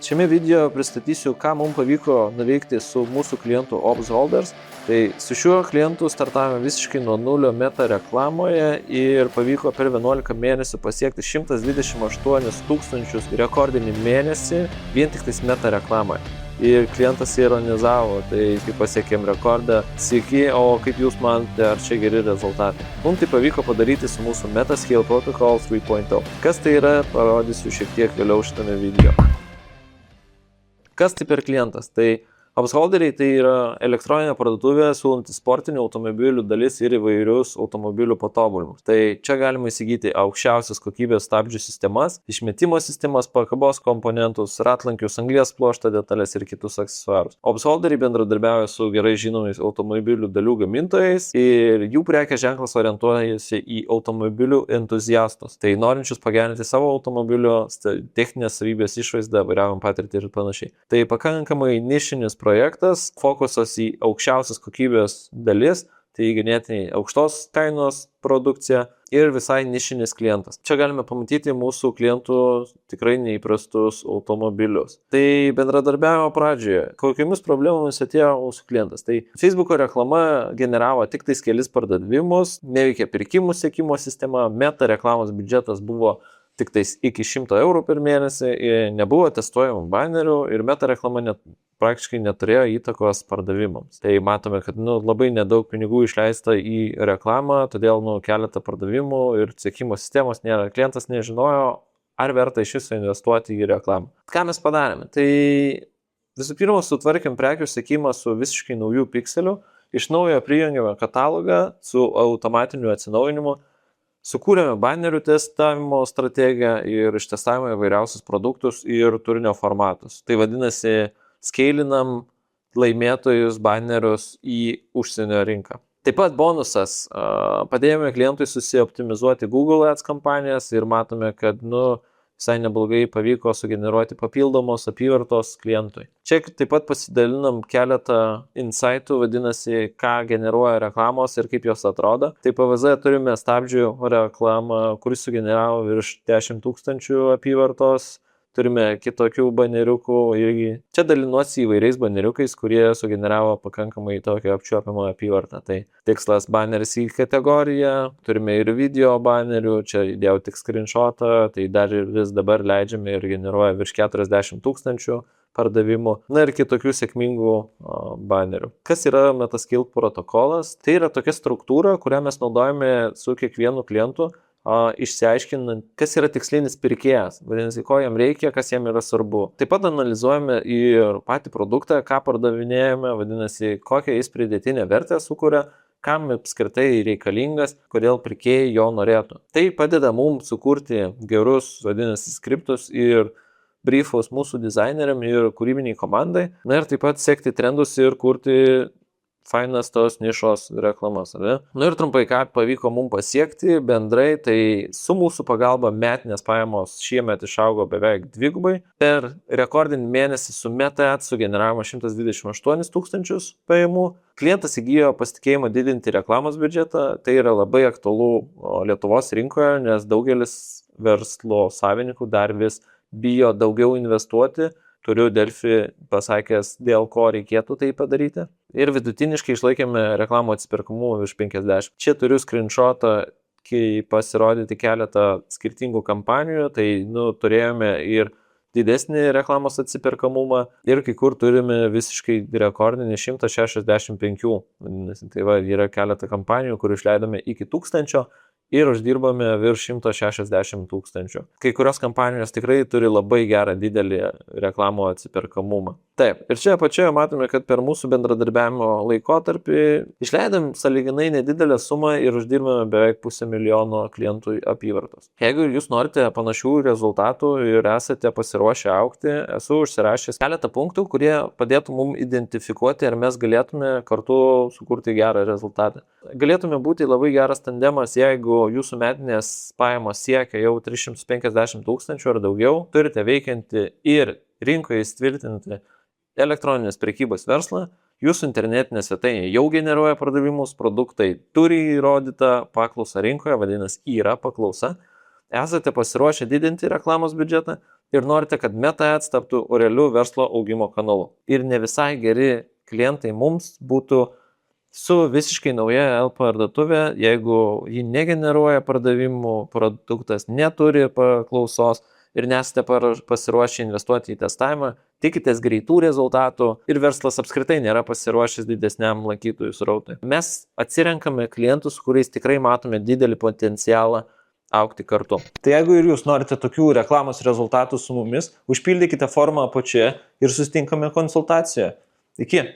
Šiame video pristatysiu, ką mums pavyko nuveikti su mūsų klientu OpsHolders. Tai su šiuo klientu startavome visiškai nuo nulio meta reklamoje ir pavyko per 11 mėnesių pasiekti 128 tūkstančius rekordinį mėnesį vien tik tais meta reklamoje. Ir klientas ironizavo, tai kai pasiekėm rekordą, sveiki, o kaip jūs manote, ar čia geri rezultatai? Mums tai pavyko padaryti su mūsų Metascale Protocol 3.0. Kas tai yra, parodysiu šiek tiek vėliau šitame video. Kas tai per klientas? Tai OpsHolderiai tai yra elektroninė parduotuvė siūlanti sportinių automobilių dalis ir įvairius automobilių patobulinimus. Tai čia galima įsigyti aukščiausios kokybės stabdžių sistemas, išmetimo sistemas, pakabos komponentus, ratlankius, anglies pluošto detalės ir kitus aksesuarus. OpsHolderiai bendradarbiauja su gerai žinomais automobilių dalių gamintojais ir jų prekės ženklas orientuojasi į automobilių entuziastus. Tai norinčius pagerinti savo automobilio techninės savybės išvaizdą, vairavimo patirtį ir panašiai. Tai pakankamai nišinis projektas, fokusas į aukščiausios kokybės dalis, tai ganėtinai aukštos kainos produkcija ir visai nišinis klientas. Čia galime pamatyti mūsų klientų tikrai neįprastus automobilius. Tai bendradarbiavimo pradžioje, kokiamis problemomis atėjo mūsų klientas. Tai Facebooko reklama generavo tik tais kelis pardavimus, neveikia pirkimų sekimo sistema, meta reklamos biudžetas buvo tik tais iki 100 eurų per mėnesį, nebuvo testuojamų banerių ir meta reklama praktiškai neturėjo įtakos pardavimams. Tai matome, kad labai nedaug pinigų išleista į reklamą, todėl keletą pardavimų ir sekimo sistemos nėra. Klientas nežinojo, ar verta iš viso investuoti į reklamą. Ką mes padarėme? Tai visų pirma, sutvarkėm prekių sekimą su visiškai naujų pikselių, iš naujo prijungėme katalogą su automatiniu atsinaujinimu, sukūrėme banerių testavimo strategiją ir ištestavome įvairiausius produktus ir turinio formatus. Tai vadinasi, skeilinam laimėtojus banerius į užsienio rinką. Taip pat bonusas, padėjome klientui susioptimizuoti Google Ads kampanijas ir matome, kad visai neblogai pavyko sugeneruoti papildomos apyvartos klientui. Čia taip pat pasidalinam keletą insightų, vadinasi, ką generuoja reklamos ir kaip jos atrodo. Tai PVZ turime stabdžių reklamą, kuris sugeneravo virš 10 000 apyvartos. Turime kitokių baneriukų irgi. Čia dalinuosi įvairiais baneriukais, kurie sugeneravo pakankamai tokią apčiuopiamą apyvartą. Tai tikslas baneris į kategoriją, turime ir video banerių, čia įdėjau tik screenshotą, tai dar ir vis dabar leidžiame ir generuoja virš 40 000 pardavimų. Na ir kitokių sėkmingų banerių. Kas yra Metascale protokolas? Tai yra tokia struktūra, kurią mes naudojame su kiekvienu klientu, išsiaiškinant, kas yra tikslinis pirkėjas, vadinasi, ko jam reikia, kas jam yra svarbu. Taip pat analizuojame ir patį produktą, ką pardavinėjame, vadinasi, kokią jis pridėtinę vertę sukuria, kam apskritai reikalingas, kodėl pirkėjai jo norėtų. Tai padeda mums sukurti gerus, vadinasi, skriptus ir briefus mūsų dizaineriam ir kūrybiniai komandai. Na ir taip pat sekti trendus ir kurti fainas tos nišos reklamas. Ir trumpai, ką pavyko mums pasiekti bendrai, tai su mūsų pagalba metinės pajamos šiemet išaugo beveik dvigubai. Per rekordinį mėnesį su Meta Ads sugeneravome 128 tūkstančius pajamų. Klientas įgijo pasitikėjimą didinti reklamos biudžetą. Tai yra labai aktualu Lietuvos rinkoje, nes daugelis verslo savininkų dar vis bijo daugiau investuoti. Turiu Delfi pasakęs, dėl ko reikėtų tai padaryti. Ir vidutiniškai išlaikėme reklamų atsiperkamumą virš 50. Čia turiu screenshotą, kai pasirodyti keletą skirtingų kampanijų, tai turėjome ir didesnį reklamos atsiperkamumą ir kai kur turime visiškai rekordinį 165. Tai yra keletą kampanijų, kur išleidome iki 1000 ir uždirbame virš 160 000. Kai kurios kampanijos tikrai turi labai gerą didelį reklamų atsiperkamumą. Taip, ir čia apačioje matome, kad per mūsų bendradarbiavimo laikotarpį išleidom sąlyginai nedidelę sumą ir uždirbame beveik 500 000 klientui apyvartos. Jeigu jūs norite panašių rezultatų ir esate pasiruošę augti, esu užsirašęs keletą punktų, kurie padėtų mums identifikuoti, ar mes galėtume kartu sukurti gerą rezultatą. Galėtume būti labai geras tandemas, jeigu jūsų metinės pajamos siekia jau 350 000 ar daugiau, turite veikiantį ir rinkoje įtvirtinti elektroninės prekybos verslą, jūsų internetinė svetainė jau generuoja pardavimus, produktai turi įrodytą paklausą rinkoje, vadinasi, yra paklausa, esate pasiruošę didinti reklamos biudžetą, ir norite, kad Meta Ads taptų realiu verslo augimo kanalu. Ir ne visai geri klientai mums būtų su visiškai nauja parduotuvė, jeigu ji negeneruoja pardavimų, produktas neturi paklausos ir nesate pasiruošę investuoti į testavimą, tikitės greitų rezultatų ir verslas apskritai nėra pasiruošęs didesniam lankytojų srautui. Mes atsirenkame klientus, su kuriais tikrai matome didelį potencialą augti kartu. Tai jeigu ir jūs norite tokių reklamos rezultatų su mumis, užpildykite formą apačioje ir susitinkame konsultacijoje. Iki.